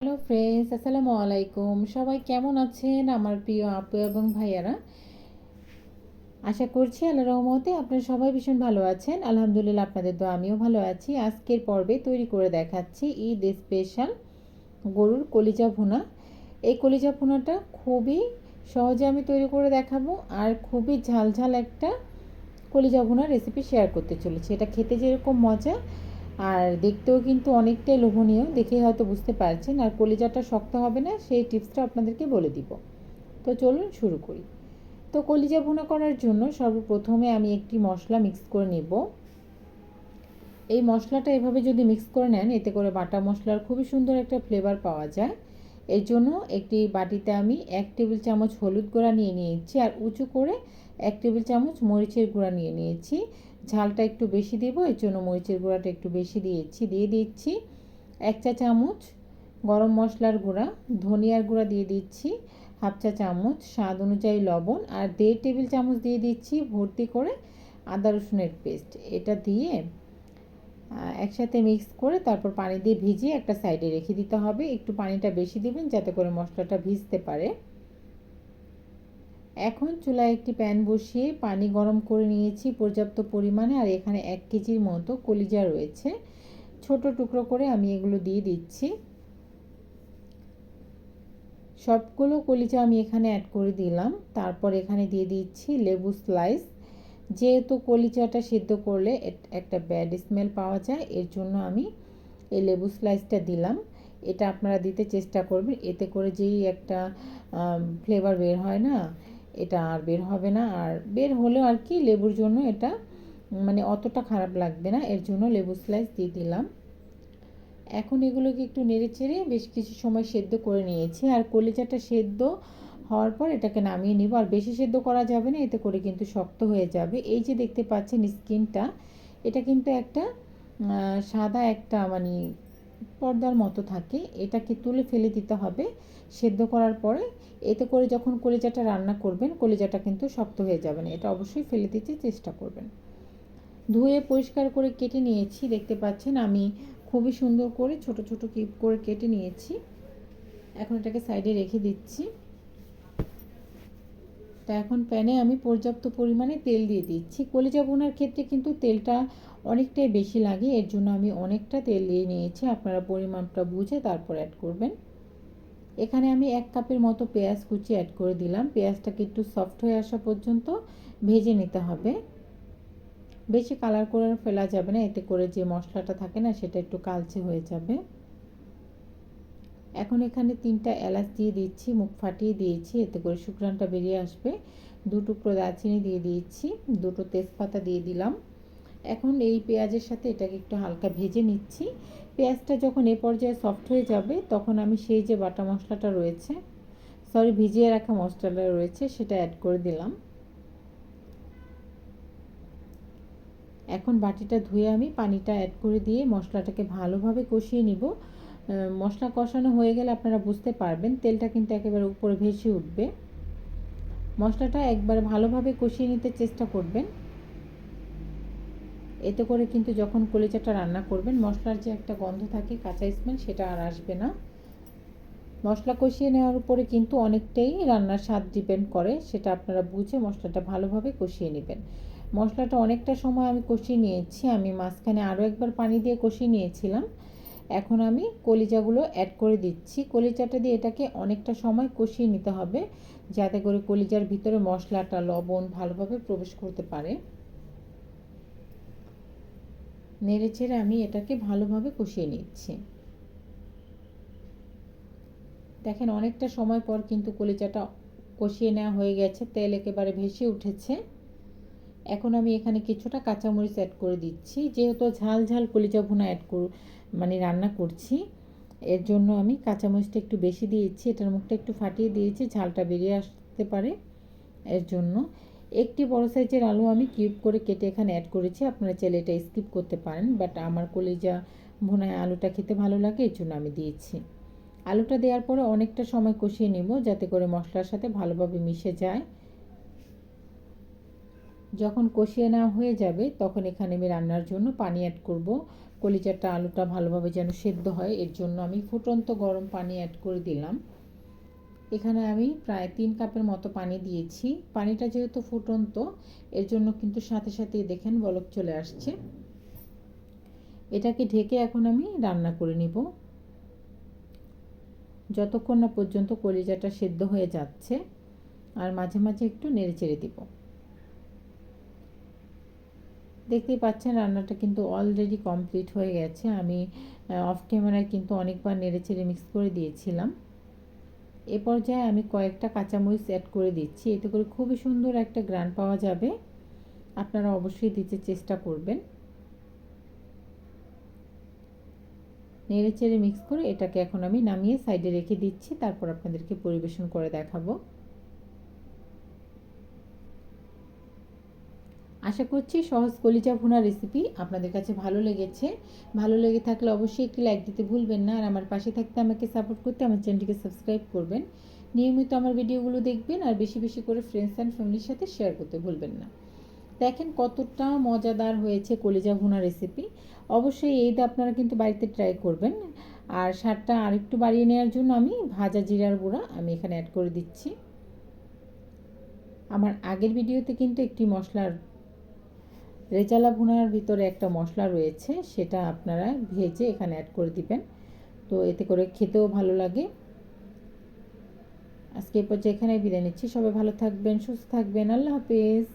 Hello friends, আসসালামু আলাইকুম। সবাই কেমন আছেন আমার প্রিয় আপু এবং ভাইয়ারা? আশা করছি আল্লাহর রহমতে আপনারা সবাই ভীষণ ভালো আছেন। আলহামদুলিল্লাহ, আপনাদের দোয়া আমিও ভালো আছি। আজকের পর্বে তৈরি করে দেখাচ্ছি ঈদ স্পেশাল গরুর কলিজা ভুনা। এই কলিজা ভুনাটা খুবই সহজে আমি তৈরি করে দেখাবো, আর খুবই ঝালঝাল একটা কলিজা ভুনার রেসিপি শেয়ার করতে চলেছি। এটা খেতে যেরকম মজা, আর দেখতেও কিন্তু অনেকটাই লোভনীয়, দেখেই হয়তো বুঝতে পারছেন। আর কলিজাটা শক্ত হবে না, সেই টিপসটা আপনাদেরকে বলে দিব। তো চলুন শুরু করি। তো কলিজা ভুনা করার জন্য সর্বপ্রথমে আমি একটি মশলা মিক্স করে নেব। এই মশলাটা এভাবে যদি মিক্স করে নেন, এতে করে বাটা মশলার খুবই সুন্দর একটা ফ্লেভার পাওয়া যায়। এর জন্য একটি বাটিতে আমি 1 টেবিল চামচ হলুদ গুঁড়া নিয়ে নিয়েছি, আর উঁচু করে 1 টেবিল চামচ মরিচের গুঁড়া নিয়ে নিয়েছি। ঝালটা একটু বেশি দেবো, এর জন্য মরিচের গুঁড়াটা একটু বেশি দিয়ে দিচ্ছি 1 চা চামচ গরম মশলার গুঁড়া, ধনিয়ার গুঁড়া দিয়ে দিচ্ছি 1/2 চা চামচ, স্বাদ অনুযায়ী লবণ, আর 1.5 টেবিল চামচ দিয়ে দিচ্ছি ভর্তি করে আদা রসুনের পেস্ট। এটা দিয়ে একসাথে মিক্স করে তারপর পানি দিয়ে ভিজিয়ে একটা সাইডে রেখে দিতে হবে। একটু পানিটা বেশি দিবেন যাতে করে মশলাটা ভিজতে পারে। এখন চুলায় একটি প্যান বসিয়ে পানি গরম করে নিয়েছি পর্যাপ্ত পরিমাণে, আর এখানে 1 কেজির মতো কলিজা রয়েছে। ছোট টুকরো করে আমি এগুলো দিয়ে দিচ্ছি। সবগুলো কলিজা আমি এখানে অ্যাড করে দিলাম। তারপর এখানে দিয়ে দিচ্ছি লেবু স্লাইস। যেহেতু কলিজাটা সিদ্ধ করলে একটা ব্যাড স্মেল পাওয়া যায়, এর জন্য আমি এই লেবু স্লাইসটা দিলাম। এটা আপনারা দিতে চেষ্টা করবেন, এতে করে যেই একটা ফ্লেভার বের হয় না, এটা আর বের হবে না। আর বের হলেও আর কি, লেবুর জন্য এটা মানে অতটা খারাপ লাগবে না, এর জন্য লেবু স্লাইস দিয়ে দিলাম। এখন এগুলোকে একটু নেড়েচেড়ে বেশ কিছু সময় সেদ্ধ করে নিয়েছি। আর কলিজাটা সেদ্ধ হওয়ার পর এটাকে নামিয়ে নিব। আর বেশি সেদ্ধ করা যাবে না, এতে করে কিন্তু শক্ত হয়ে যাবে। এই যে দেখতে পাচ্ছেন স্কিনটা, এটা কিন্তু একটা সাদা একটা মানে পর্দার মতো থাকে, এটাকে তুলে ফেলে দিতে হবে সেদ্ধ করার পরে। এতে করে যখন কলিজাটা রান্না করবেন, কলিজাটা কিন্তু শক্ত হয়ে যাবে না, এটা অবশ্যই ফেলে দিতে চেষ্টা করবেন। ধুয়ে পরিষ্কার করে কেটে নিয়েছি, দেখতে পাচ্ছেন আমি খুবই সুন্দর করে ছোট ছোট কিউব করে কেটে নিয়েছি। এখন এটাকে সাইডে রেখে দিচ্ছি। তা এখন প্যানে আমি পর্যাপ্ত পরিমাণে তেল দিয়ে দিচ্ছি। কলিজা ভুনার ক্ষেত্রে কিন্তু তেলটা অনেকটাই বেশি লাগে, এর জন্য আমি অনেকটা তেল দিয়ে নিয়েছি। আপনারা পরিমাণটা বুঝে তারপর অ্যাড করবেন। এখানে আমি 1 কাপের মতো পেঁয়াজ কুচি অ্যাড করে দিলাম। পেঁয়াজটাকে একটু সফট হয়ে আসা পর্যন্ত ভেজে নিতে হবে। বেশি কালার করে ফেলা যাবে না, এতে করে যে মশলাটা থাকে না সেটা একটু কালচে হয়ে যাবে। এখন এখানে 3টা এলাচ দিয়ে দিচ্ছি, মুখ ফাটিয়ে দিয়েছি, এতে করে শুকনাটা বেরিয়ে আসবে। 2 টুকরো দারচিনি দিয়ে দিয়েছি, 2টো তেজপাতা দিয়ে দিলাম। এখন এই পেঁয়াজের সাথে এটাকে একটু হালকা ভেজে নিচ্ছি। পেঁয়াজটা যখন এ পর্যায়ে সফট হয়ে যাবে, তখন আমি সেই যে বাটা মশলাটা রয়েছে, ভিজিয়ে রাখা মশলাটা রয়েছে, সেটা অ্যাড করে দিলাম। এখন বাটিটা ধুয়ে আমি পানিটা অ্যাড করে দিয়ে মশলাটাকে ভালোভাবে কষিয়ে নিব। মশলা কষানো হয়ে গেলে আপনারা বুঝতে পারবেন তেলটা কিন্তু একেবারে উপরে ভেসে উঠবে। মশলাটা একবার ভালোভাবে কষিয়ে নিতে চেষ্টা করবেন, এতে করে কিন্তু যখন কলিজাটা রান্না করবেন, মশলার যে একটা গন্ধ থাকে কাঁচা স্মেল, সেটা আর আসবে না। মশলা কষিয়ে নেওয়ার উপরে কিন্তু অনেকটাই রান্নার স্বাদ ডিপেন্ড করে, সেটা আপনারা বুঝে মশলাটা ভালোভাবে কষিয়ে নেবেন। মশলাটা অনেকটা সময় আমি কষিয়ে নিয়েছি, আমি মাঝখানে আরও একবার পানি দিয়ে কষিয়ে নিয়েছিলাম। এখন আমি কলিজাগুলো অ্যাড করে দিচ্ছি। কলিজাটা দিয়ে এটাকে অনেকটা সময় কষিয়ে নিতে হবে, যাতে করে কলিজার ভিতরে মশলাটা লবণ ভালোভাবে প্রবেশ করতে পারে। নেড়েচেড়ে আমি এটাকে ভালোভাবে কষিয়ে নিচ্ছি। দেখেন অনেকটা সময় পর কিন্তু কলিজাটা কষিয়ে নেওয়া হয়ে গেছে, তেল একেবারে ভেসে উঠেছে। এখন আমি এখানে কিছুটা কাঁচামরিচ অ্যাড করে দিচ্ছি। যেহেতু ঝাল ঝাল কলিজা ভুনা রান্না করছি, এর জন্য আমি কাঁচামরিচটা একটু বেশি দিয়েছি। এটার মুখটা একটু ফাটিয়ে দিয়েছি, ঝালটা বেরিয়ে আসতে পারে এর জন্য। একটি বড় সাইজের আলু আমি কিউব করে কেটে এখানে অ্যাড করেছি। আপনারা চাইলে এটা স্কিপ করতে পারেন, বাট আমার কলিজা ভুনায় আলুটা খেতে ভালো লাগে, এর জন্য আমি দিয়েছি। আলুটা দেওয়ার পরে অনেকটা সময় কষিয়ে নেব, যাতে করে মশলার সাথে ভালোভাবে মিশে যায়। যখন কষিয়ে নেওয়া হয়ে যাবে তখন এখানে আমি রান্নার জন্য পানি অ্যাড করব। কলিজাটা আলুটা ভালোভাবে যেন সেদ্ধ হয় এর জন্য আমি ফুটন্ত গরম পানি অ্যাড করে দিলাম। এখানে আমি প্রায় 3 কাপের মতো পানি দিয়েছি। পানিটা যেহেতু ফুটন্ত এর জন্য কিন্তু সাথে সাথেই দেখেন বলক চলে আসছে। এটাকে ঢেকে এখন আমি রান্না করে নিব যতক্ষণ না পর্যন্ত কলিজাটা সেদ্ধ হয়ে যাচ্ছে, আর মাঝে মাঝে একটু নেড়ে চেড়ে দিব। দেখতেই পাচ্ছেন রান্নাটা কিন্তু অলরেডি কমপ্লিট হয়ে গেছে। আমি অফ ক্যামেরায় কিন্তু অনেকবার নেড়ে চেড়ে মিক্স করে দিয়েছিলাম। এ পর্যায়ে আমি কয়েকটা কাঁচামরিচ অ্যাড করে দিচ্ছি, এতে করে খুবই সুন্দর একটা ঘ্রাণ পাওয়া যাবে। আপনারা অবশ্যই দিতে চেষ্টা করবেন। নেড়ে চেড়ে মিক্স করে এটাকে এখন আমি নামিয়ে সাইডে রেখে দিচ্ছি, তারপর আপনাদেরকে পরিবেশন করে দেখাবো। আশা করছি সহজ কলিজা ভুনা রেসিপি আপনাদের কাছে ভালো লেগেছে। ভালো লেগে থাকলে অবশ্যই একটি লাইক দিতে ভুলবেন না, আর আমার পাশে থাকতে আমাকে সাপোর্ট করতে আমার চ্যানেলটিকে সাবস্ক্রাইব করবেন। নিয়মিত আমার ভিডিওগুলো দেখবেন আর বেশি বেশি করে ফ্রেন্ডস অ্যান্ড ফ্যামিলির সাথে শেয়ার করতে ভুলবেন না। দেখেন কতটা মজাদার হয়েছে কলিজা ভুনা রেসিপি। অবশ্যই এইটা আপনারা কিন্তু বাড়িতে ট্রাই করবেন। আর স্বাদটা আরেকটু বাড়িয়ে নেওয়ার জন্য আমি ভাজা জিরার গুঁড়া আমি এখানে অ্যাড করে দিচ্ছি। আমার আগের ভিডিওতে কিন্তু একটি মশলার রেজালা ভুনার ভিতরে একটা মশলা রয়েছে, সেটা আপনারা ভেজে এখানে অ্যাড করে দিবেন, তো এতে করে খেতেও ভালো লাগে। আজকে এই পর্যায়ে এখানে বিদায় নিচ্ছি। সবাই ভালো থাকবেন, সুস্থ থাকবেন। আল্লাহ হাফেজ।